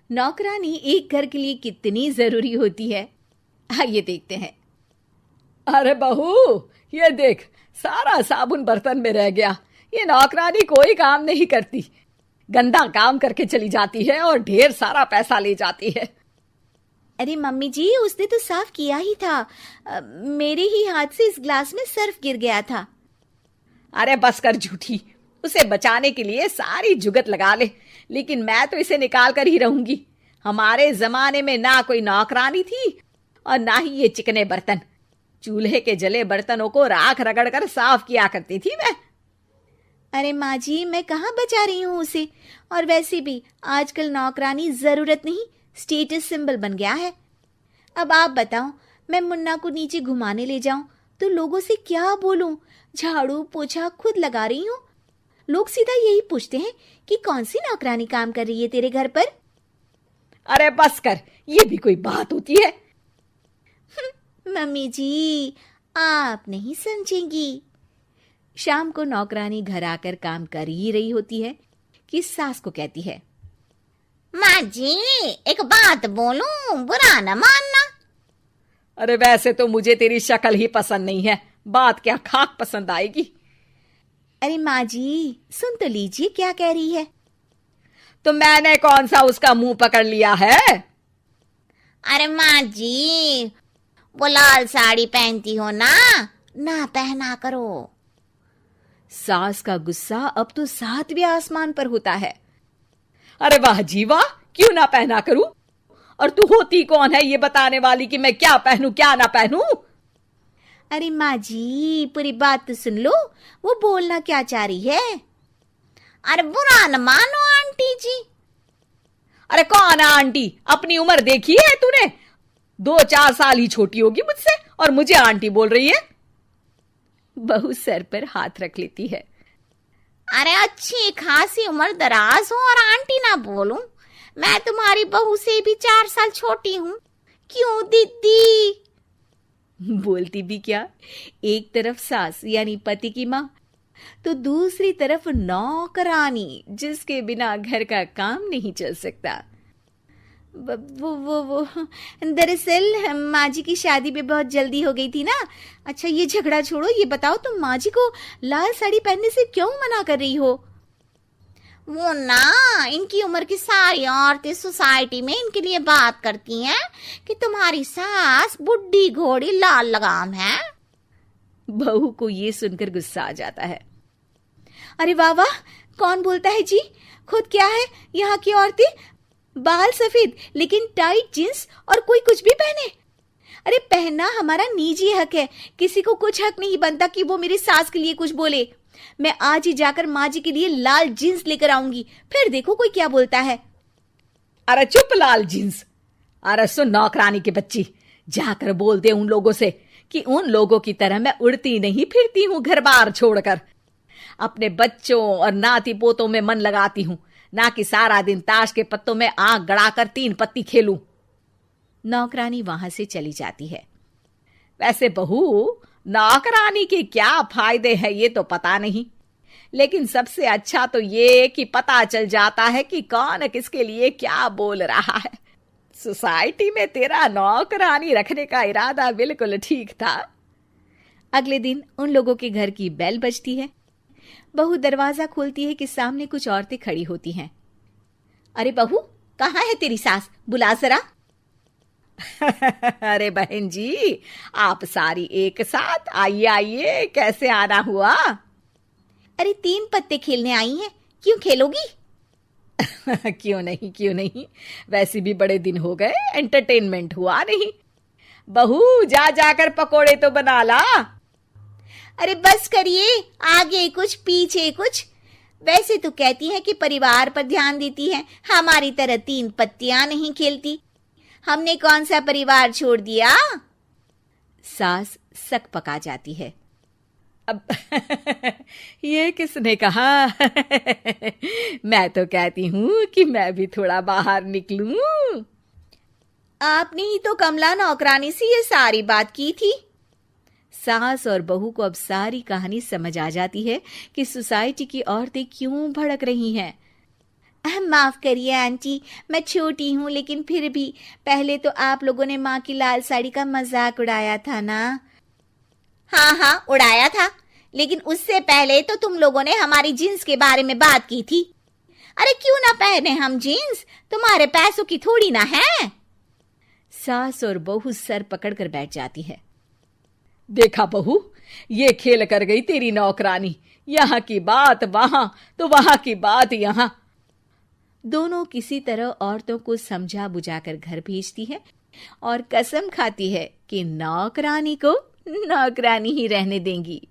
नौकरानी एक घर के लिए कितनी जरूरी होती है, आइए देखते हैं। अरे बहू, ये देख, सारा साबुन बर्तन में रह गया। ये नौकरानी कोई काम नहीं करती, गंदा काम करके चली जाती है और ढेर सारा पैसा ले जाती है। अरे मम्मी जी, उसने तो साफ किया ही था। मेरे ही हाथ से इस ग्लास में सर्फ गिर गया था। अरे बस कर झूठी, उसे बचाने के लिए सारी जुगत लगा ले, लेकिन मैं तो इसे निकाल कर ही रहूंगी। हमारे जमाने में ना कोई नौकरानी थी और ना ही ये चिकने बर्तन। चूल्हे के जले बर्तनों को राख रगड़ कर साफ किया करती थी मैं। अरे माँ जी, मैं कहाँ बचा रही हूँ उसे। और वैसे भी आजकल नौकरानी जरूरत नहीं, स्टेटस सिंबल बन गया है। अब आप बताओ, मैं मुन्ना को नीचे घुमाने ले जाऊं तो लोगों से क्या बोलूं? झाड़ू पोछा खुद लगा रही हूँ। लोग सीधा यही पूछते हैं कि कौन सी नौकरानी काम कर रही है तेरे घर पर। अरे बस कर, ये भी कोई बात होती है? मम्मी जी, आप नहीं समझेंगी। शाम को नौकरानी घर आकर काम कर ही रही होती है कि सास को कहती है, माँ जी, एक बात बोलूं, बुरा न मानना। अरे वैसे तो मुझे तेरी शक्ल ही पसंद नहीं है, बात क्या खाक पसंद आएगी। अरे माँ जी, सुन तो लीजिए क्या कह रही है। तो मैंने कौन सा उसका मुंह पकड़ लिया है? अरे माँ जी, वो लाल साड़ी पहनती हो ना पहना करो। सास का गुस्सा अब तो 7वें आसमान पर होता है। अरे वाह जी वाह, क्यों ना पहना करूं? और तू होती कौन है ये बताने वाली कि मैं क्या पहनूं क्या ना पहनूं? अरे माँ जी, पूरी बात तो सुन लो, वो बोलना क्या चाह रही है। अरे बुरा न मानो आंटी जी। अरे कौन है आंटी? अपनी उम्र देखी है तूने? 2-4 साल ही छोटी होगी मुझसे और मुझे आंटी बोल रही है। बहू सर पर हाथ रख लेती है। अरे अच्छी खासी उम्र दराज हो और आंटी ना बोलूं? मैं तुम्हारी बहू से भी 4 साल छोटी हूँ। क्यों दीदी? बोलती भी क्या, एक तरफ सास यानी पति की माँ, तो दूसरी तरफ नौकरानी जिसके बिना घर का काम नहीं चल सकता। वो दरअसल माँ जी की शादी भी बहुत जल्दी हो गई थी ना। अच्छा ये झगड़ा छोड़ो, ये बताओ तुम माँ जी को लाल साड़ी पहनने से क्यों मना कर रही हो? वो ना, इनकी उम्र की सारी औरतें सोसाइटी में इनके लिए बात करती हैं कि तुम्हारी सास बुढ़ी घोड़ी लाल लगाम है। बहू को ये सुनकर गुस्सा आ जाता है। अरे वाह वाह, कौन बोलता है जी? खुद क्या है यहाँ की औरतें, बाल सफेद लेकिन टाइट जींस और कोई कुछ भी पहने। अरे पहनना हमारा निजी हक है, किसी को कुछ हक नहीं बनता कि वो मेरी सास के लिए कुछ बोले। मैं आज ही जाकर माँ जी के लिए लाल जींस लेकर आऊंगी, फिर देखो कोई क्या बोलता है। अरे चुप लाल जींस। अरे सुन नौकरानी की बच्ची, जाकर बोल दे उन लोगों से कि उन लोगों की तरह मैं उड़ती नहीं फिरती हूँ घर बार छोड़कर। अपने बच्चों और नाती पोतों में मन लगाती हूँ, ना कि सारा दिन ताश के पत्तों में आंख गड़ाकर 3 पत्ती खेलूं। नौकरानी वहां से चली जाती है। वैसे बहू, नौकरानी के क्या फायदे हैं ये तो पता नहीं, लेकिन सबसे अच्छा तो ये कि पता चल जाता है कि कौन किसके लिए क्या बोल रहा है। सोसाइटी में तेरा नौकरानी रखने का इरादा बिल्कुल ठीक था। अगले दिन उन लोगों के घर की बेल बजती है। बहू दरवाजा खोलती है कि सामने कुछ औरतें खड़ी होती हैं। अरे बहू, कहाँ है तेरी सास? बुला जरा। अरे बहन जी, आप सारी एक साथ आइए आइए, कैसे आना हुआ? अरे 3 पत्ते खेलने आई हैं, क्यों खेलोगी? क्यों नहीं, वैसे भी बड़े दिन हो गए, एंटरटेनमेंट हुआ नहीं। बहू जा जाकर पकोड़े तो बना ला। अरे बस करिए, आगे कुछ पीछे कुछ। वैसे तो कहती है कि परिवार पर ध्यान देती है, हमारी तरह 3 पत्तियां नहीं खेलती। हमने कौन सा परिवार छोड़ दिया? सास सक पका जाती है। अब ये किसने कहा? मैं तो कहती हूँ कि मैं भी थोड़ा बाहर निकलूं। आपने ही तो कमला नौकरानी से ये सारी बात की थी। सास और बहू को अब सारी कहानी समझ आ जाती है कि सोसाइटी की औरतें क्यों भड़क रही हैं। माफ करिए आंटी, मैं छोटी हूँ, लेकिन फिर भी पहले तो आप लोगों ने माँ की लाल साड़ी का मजाक उड़ाया था ना। हाँ हाँ उड़ाया था, लेकिन उससे पहले तो तुम लोगों ने हमारी जीन्स के बारे में बात की थी। अरे क्यों ना पहने हम जीन्स, तुम्हारे पैसों की थोड़ी ना है। सास और बहू सर पकड़कर बैठ जाती है। देखा बहू, ये खेल कर गई तेरी नौकरानी, यहाँ की बात वहां तो वहां की बात यहाँ। दोनों किसी तरह औरतों को समझा बुझाकर घर भेजती है और कसम खाती है कि नौकरानी को नौकरानी ही रहने देंगी।